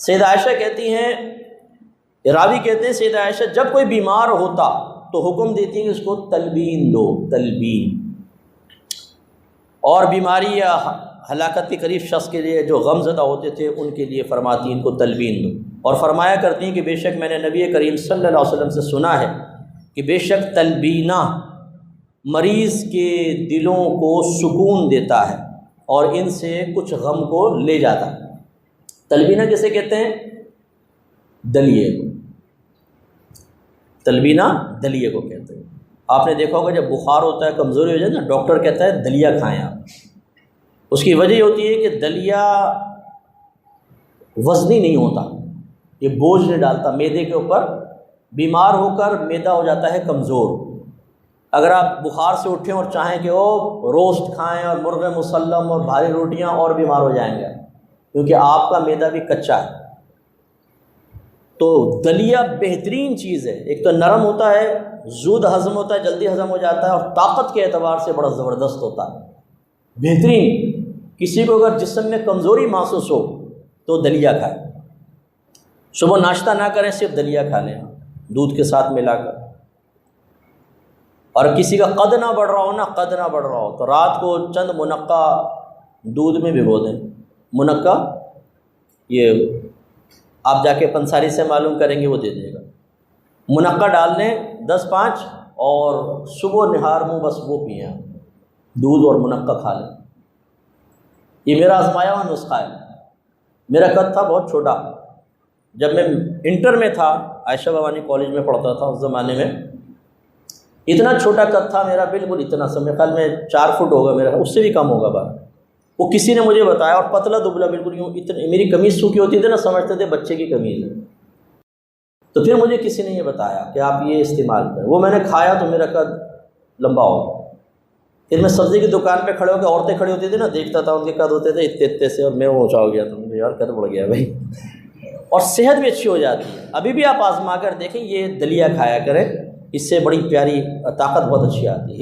سیدہ عائشہ کہتی ہیں، راوی کہتے ہیں سیدہ عائشہ جب کوئی بیمار ہوتا تو حکم دیتی ہیں کہ اس کو تلبین دو، تلبین۔ اور بیماری یا ہلاکت کے قریب شخص کے لیے جو غم زدہ ہوتے تھے ان کے لیے فرماتی ہیں ان کو تلبین دو، اور فرمایا کرتی ہیں کہ بے شک میں نے نبی کریم صلی اللہ علیہ وسلم سے سنا ہے کہ بے شک تلبینہ مریض کے دلوں کو سکون دیتا ہے اور ان سے کچھ غم کو لے جاتا ہے۔ تلبینہ کسے کہتے ہیں؟ دلیے کو، تلبینہ دلیے کو کہتے ہیں۔ آپ نے دیکھا ہوگا جب بخار ہوتا ہے، کمزوری ہو جائے نا، ڈاکٹر کہتا ہے دلیا کھائیں آپ۔ اس کی وجہ یہ ہوتی ہے کہ دلیا وزنی نہیں ہوتا، یہ بوجھ نہیں ڈالتا معدے کے اوپر، بیمار ہو کر معدہ ہو جاتا ہے کمزور۔ اگر آپ بخار سے اٹھیں اور چاہیں کہ وہ روسٹ کھائیں اور مرغ مسلم اور بھاری روٹیاں، اور بیمار ہو جائیں گے، کیونکہ آپ کا معدہ بھی کچا ہے۔ تو دلیا بہترین چیز ہے، ایک تو نرم ہوتا ہے، زود ہضم ہوتا ہے، جلدی ہضم ہو جاتا ہے، اور طاقت کے اعتبار سے بڑا زبردست ہوتا ہے، بہترین۔ کسی کو اگر جسم میں کمزوری محسوس ہو تو دلیا کھائے، صبح ناشتہ نہ کریں، صرف دلیا کھا لیں دودھ کے ساتھ ملا کر۔ اور کسی کا قد نہ بڑھ رہا ہو نا، قد نہ بڑھ رہا ہو تو رات کو چند منقع دودھ میں بھگو دیں۔ منقع یہ آپ جا کے پنساری سے معلوم کریں گے، وہ دے دے گا۔ منقع ڈال لیں 10-5، اور صبح نہار منہ بس وہ پئیں، دودھ اور منقع کھا لیں۔ یہ میرا آزمایا ہوا نسخہ ہے۔ میرا قد تھا بہت چھوٹا، جب میں انٹر میں تھا، عائشہ بھوانی کالج میں پڑھتا تھا اس زمانے میں، اتنا چھوٹا قد تھا میرا، بالکل اتنا سا، میرے خیال میں 4 فٹ ہوگا میرا، اس سے بھی کم ہوگا بار۔ وہ کسی نے مجھے بتایا، اور پتلا دبلا بالکل یوں، اتنی میری قمیض سوکھی ہوتی تھی نا، سمجھتے تھے بچے کی قمیض ہے۔ تو پھر مجھے کسی نے یہ بتایا کہ آپ یہ استعمال کریں، وہ میں نے کھایا تو میرا قد لمبا ہو گیا۔ پھر میں سبزی کی دکان پہ کھڑے ہو کے، عورتیں کھڑی ہوتی تھی نا، دیکھتا تھا ان کے قد ہوتے تھے اتنے اتنے سے، اور میں اونچا ہو گیا، تو مجھے یار قد بڑھ گیا بھائی۔ اور صحت بھی اچھی ہو جاتی ہے۔ ابھی بھی آپ آزما کر دیکھیں، یہ دلیا کھایا کریں، اس سے بڑی پیاری طاقت بہت اچھی آتی ہے۔